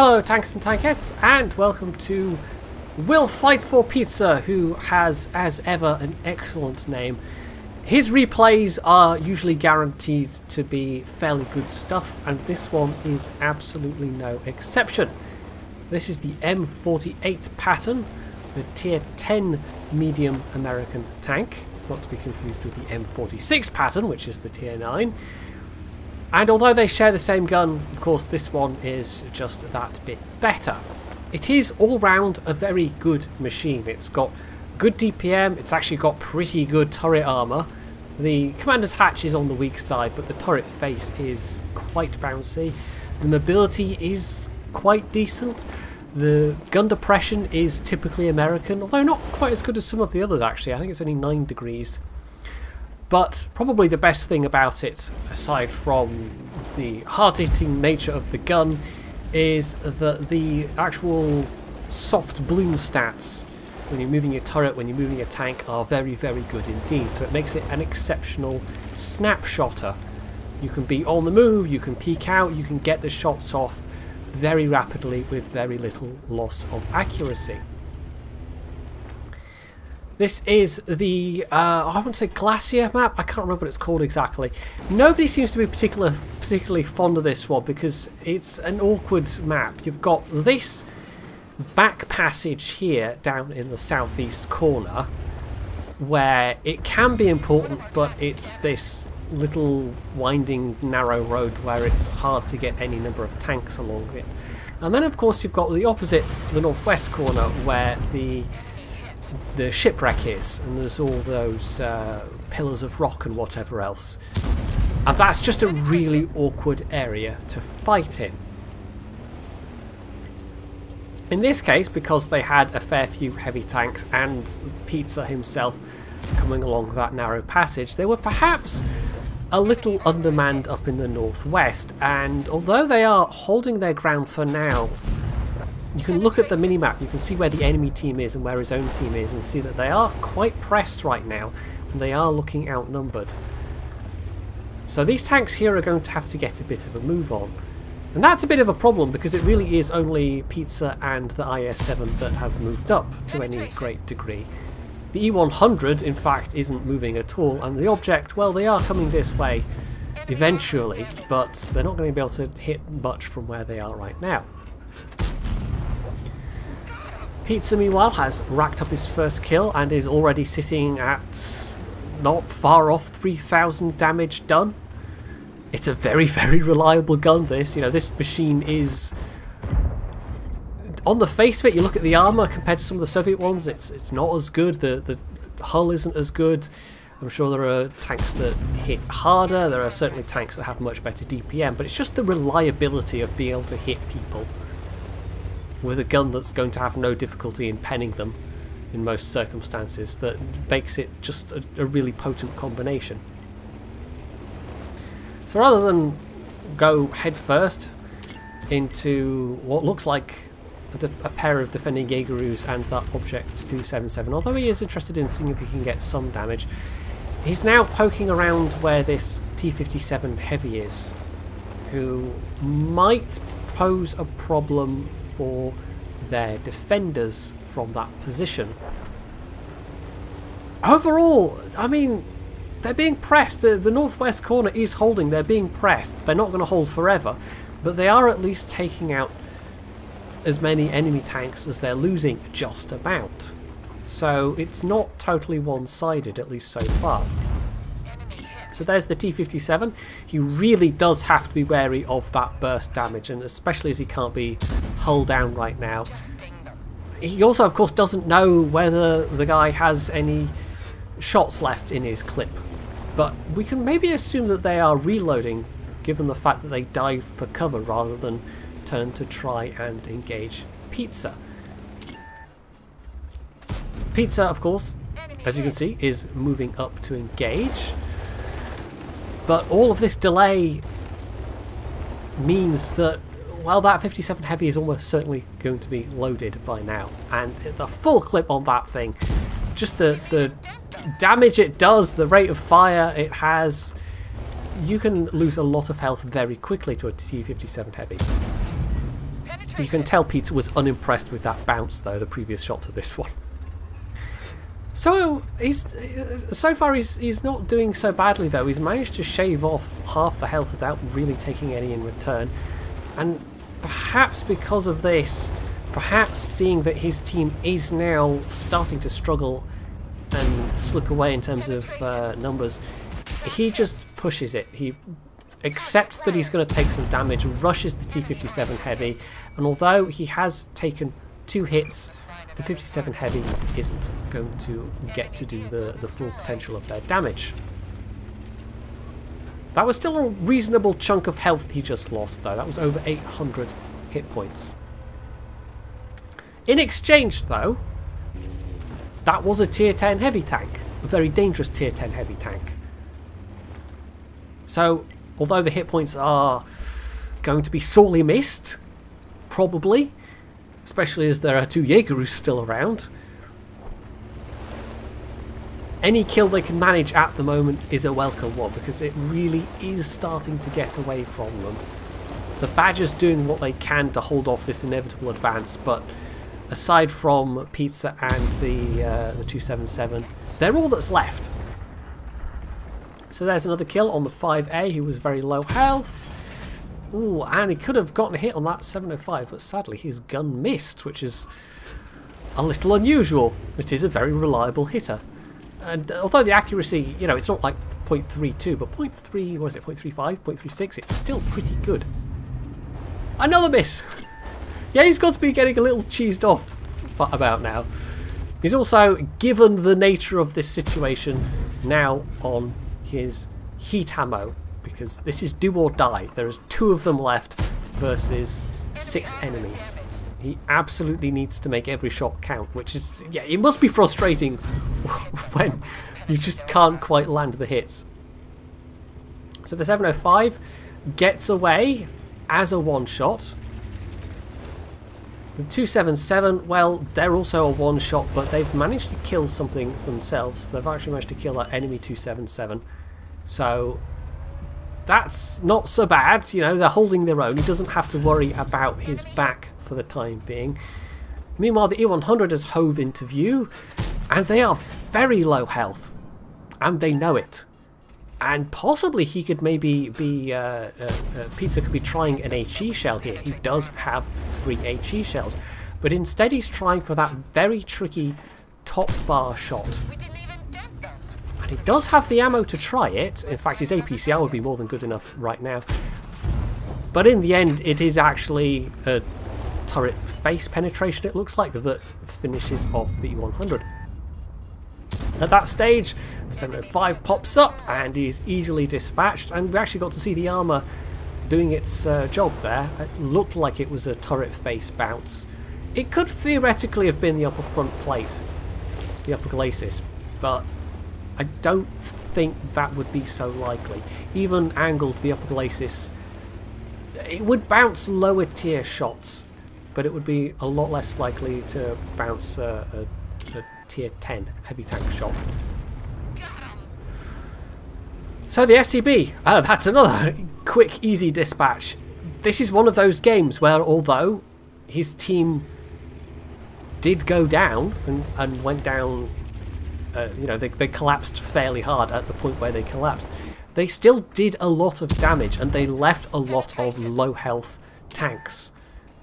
Hello tanks and tankettes, and welcome to Will Fight for Pizza, who has, as ever, an excellent name. His replays are usually guaranteed to be fairly good stuff, and this one is absolutely no exception. This is the M48 Patton, the Tier 10 medium American tank, not to be confused with the M46 Patton, which is the Tier 9. And although they share the same gun, of course this one is just that bit better. It is all round a very good machine. It's got good DPM, it's actually got pretty good turret armour. The commander's hatch is on the weak side, but the turret face is quite bouncy. The mobility is quite decent. The gun depression is typically American, although not quite as good as some of the others actually. I think it's only 9 degrees. But probably the best thing about it, aside from the hard-hitting nature of the gun, is that the actual soft bloom stats when you're moving your turret, when you're moving your tank, are very, very good indeed. So it makes it an exceptional snapshotter. You can be on the move, you can peek out, you can get the shots off very rapidly with very little loss of accuracy. This is the, I wouldn't say glacier map, I can't remember what it's called exactly. Nobody seems to be particularly fond of this one because it's an awkward map. You've got this back passage here down in the southeast corner where it can be important, but it's this little winding narrow road where it's hard to get any number of tanks along it. And then of course you've got the opposite, the northwest corner, where the shipwreck is, and there's all those pillars of rock and whatever else, and that's just a really awkward area to fight in. In this case, because they had a fair few heavy tanks and Pizza himself coming along that narrow passage, they were perhaps a little undermanned up in the northwest, and although they are holding their ground for now, you can look at the minimap, you can see where the enemy team is and where his own team is, and see that they are quite pressed right now, and they are looking outnumbered. So these tanks here are going to have to get a bit of a move on. And that's a bit of a problem, because it really is only Pizza and the IS-7 that have moved up to any great degree. The E-100, in fact, isn't moving at all, and the object, well, they are coming this way eventually, but they're not going to be able to hit much from where they are right now. Pizza, meanwhile, has racked up his first kill and is already sitting at not far off 3,000 damage done. It's a very, very reliable gun, this. You know, this machine is... On the face of it, you look at the armour compared to some of the Soviet ones, it's not as good. The hull isn't as good. I'm sure there are tanks that hit harder. There are certainly tanks that have much better DPM, but it's just the reliability of being able to hit people with a gun that's going to have no difficulty in penning them in most circumstances that makes it just a really potent combination. So rather than go head first into what looks like a pair of defending Jaegeroos and that Object 277, although he is interested in seeing if he can get some damage, he's now poking around where this T-57 Heavy is, who might pose a problem for their defenders from that position. Overall, I mean, they're being pressed. The northwest corner is holding. They're being pressed. They're not going to hold forever, but they are at least taking out as many enemy tanks as they're losing, just about. So it's not totally one-sided, at least so far. So there's the T-57. He really does have to be wary of that burst damage, and especially as he can't be hull down right now. He also, of course, doesn't know whether the guy has any shots left in his clip. But we can maybe assume that they are reloading, given the fact that they dive for cover rather than turn to try and engage Pizza. Pizza, of course, as you can see, is moving up to engage. But all of this delay means that, well, that 57 Heavy is almost certainly going to be loaded by now. And the full clip on that thing, just the damage it does, the rate of fire it has, you can lose a lot of health very quickly to a T-57 Heavy. You can tell Peter was unimpressed with that bounce, though, the previous shot to this one. So so far he's not doing so badly, though. He's managed to shave off half the health without really taking any in return. And perhaps because of this, perhaps seeing that his team is now starting to struggle and slip away in terms of numbers, he just pushes it. He accepts that he's going to take some damage, rushes the T-57 Heavy, and although he has taken 2 hits, the 57 Heavy isn't going to get to do the full potential of their damage. That was still a reasonable chunk of health he just lost, though. That was over 800 hit points. In exchange, though, that was a Tier 10 heavy tank. A very dangerous Tier 10 heavy tank. So, although the hit points are going to be sorely missed, probably, especially as there are 2 Jaegeroos still around, any kill they can manage at the moment is a welcome one, because it really is starting to get away from them. The Badger's doing what they can to hold off this inevitable advance, but aside from Pizza and the 277, they're all that's left. So there's another kill on the 5A, who was very low health. Ooh, and he could have gotten a hit on that 705, but sadly his gun missed, which is a little unusual. It is a very reliable hitter. And although the accuracy, you know, it's not like 0.32, but 0.3, what is it, 0.35, 0.36, it's still pretty good. Another miss! Yeah, he's got to be getting a little cheesed off about now. He's also, given the nature of this situation, now on his heat ammo, because this is do or die. There is 2 of them left versus 6 enemies. He absolutely needs to make every shot count, which is, yeah, it must be frustrating when you just can't quite land the hits. So the 705 gets away as a one-shot. The 277, well, they're also a one-shot, but they've managed to kill something themselves. They've actually managed to kill that enemy 277. So that's not so bad, you know, they're holding their own. He doesn't have to worry about his back for the time being. Meanwhile, the E100 has hove into view, and they are very low health, and they know it. And possibly he could maybe be, Pizza could be trying an HE shell here. He does have 3 HE shells, but instead he's trying for that very tricky top bar shot. And he does have the ammo to try it. In fact, his APCR would be more than good enough right now. But in the end, it is actually a turret face penetration, it looks like, that finishes off the E100. At that stage, the 705 pops up and is easily dispatched, and we actually got to see the armour doing its job there. It looked like it was a turret face bounce. It could theoretically have been the upper front plate, the upper glacis, but I don't think that would be so likely. Even angled, the upper glacis, it would bounce lower tier shots, but it would be a lot less likely to bounce a tier 10 heavy tank shot. So the STB, that's another quick, easy dispatch. This is one of those games where, although his team did go down and went down, you know, they collapsed fairly hard at the point where they collapsed, they still did a lot of damage, and they left a lot of low health tanks.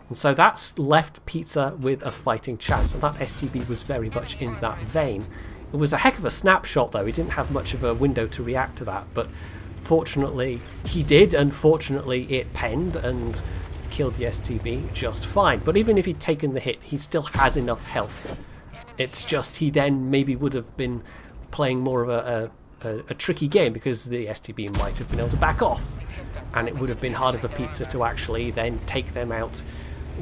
And so that's left Pizza with a fighting chance, and that STB was very much in that vein. It was a heck of a snapshot, though. He didn't have much of a window to react to that, but fortunately he did, and fortunately it penned and killed the STB just fine. But even if he'd taken the hit, he still has enough health. It's just he then maybe would have been playing more of a tricky game, because the STB might have been able to back off, and it would have been harder for Pizza to actually then take them out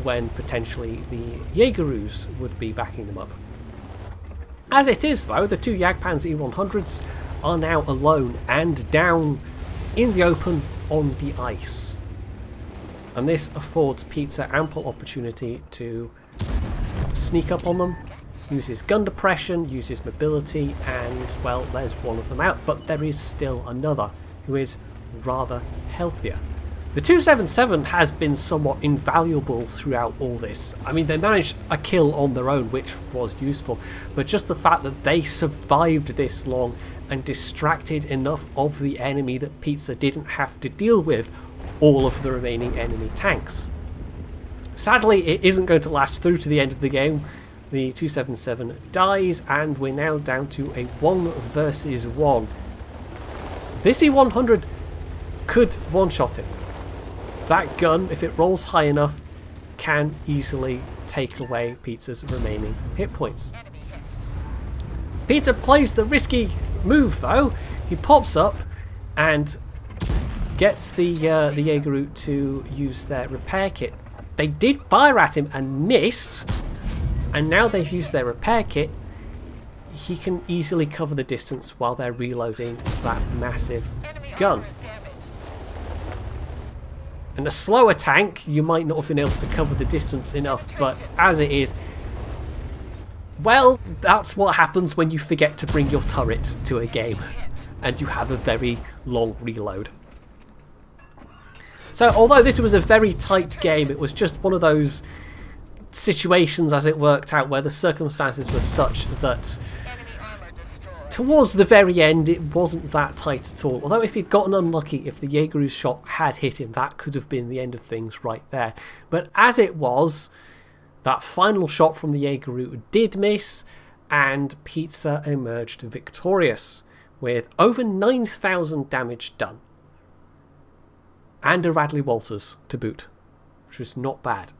when potentially the Jaegeroos would be backing them up. As it is, though, the 2 Jagdpanzer E100s are now alone and down in the open on the ice. And this affords Pizza ample opportunity to sneak up on them, use his gun depression, use his mobility, and, well, there's one of them out. But there is still another who is rather healthier. The 277 has been somewhat invaluable throughout all this. I mean, they managed a kill on their own, which was useful, but just the fact that they survived this long and distracted enough of the enemy that Pizza didn't have to deal with all of the remaining enemy tanks. Sadly, it isn't going to last through to the end of the game. The 277 dies, and we're now down to a 1 versus 1. This E100 could one-shot him. That gun, if it rolls high enough, can easily take away Pizza's remaining hit points. Pizza plays the risky move though. He pops up and gets the Jägerroot to use their repair kit. They did fire at him and missed, and now they've used their repair kit. He can easily cover the distance while they're reloading that massive gun. And a slower tank, you might not have been able to cover the distance enough, but as it is, well, that's what happens when you forget to bring your turret to a game and you have a very long reload. So although this was a very tight game, it was just one of those situations as it worked out where the circumstances were such that towards the very end it wasn't that tight at all. Although if he'd gotten unlucky, if the Jägerroot shot had hit him, that could have been the end of things right there. But as it was, that final shot from the Jägerroot did miss, and Pizza emerged victorious with over 9,000 damage done. And a Radley-Walters to boot, which was not bad.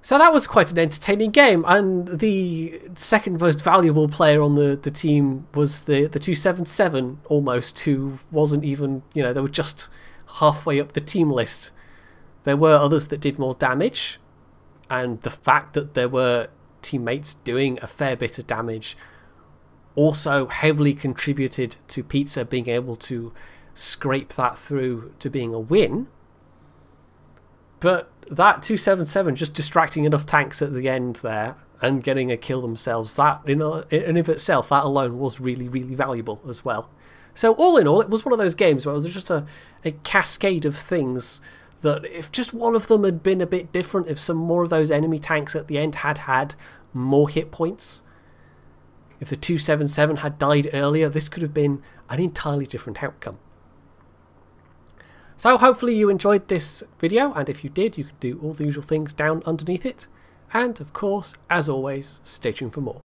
So that was quite an entertaining game, and the second most valuable player on the team was the 277 almost, who wasn't even, you know, they were just halfway up the team list. There were others that did more damage, and the fact that there were teammates doing a fair bit of damage also heavily contributed to Pizza being able to scrape that through to being a win. But that 277 just distracting enough tanks at the end there and getting a kill themselves, that in of itself, that alone was really, really valuable as well. So all in all, it was one of those games where it was just a cascade of things that if just one of them had been a bit different, if some more of those enemy tanks at the end had more hit points, if the 277 had died earlier, this could have been an entirely different outcome. So hopefully you enjoyed this video, and if you did, you can do all the usual things down underneath it. And of course, as always, stay tuned for more.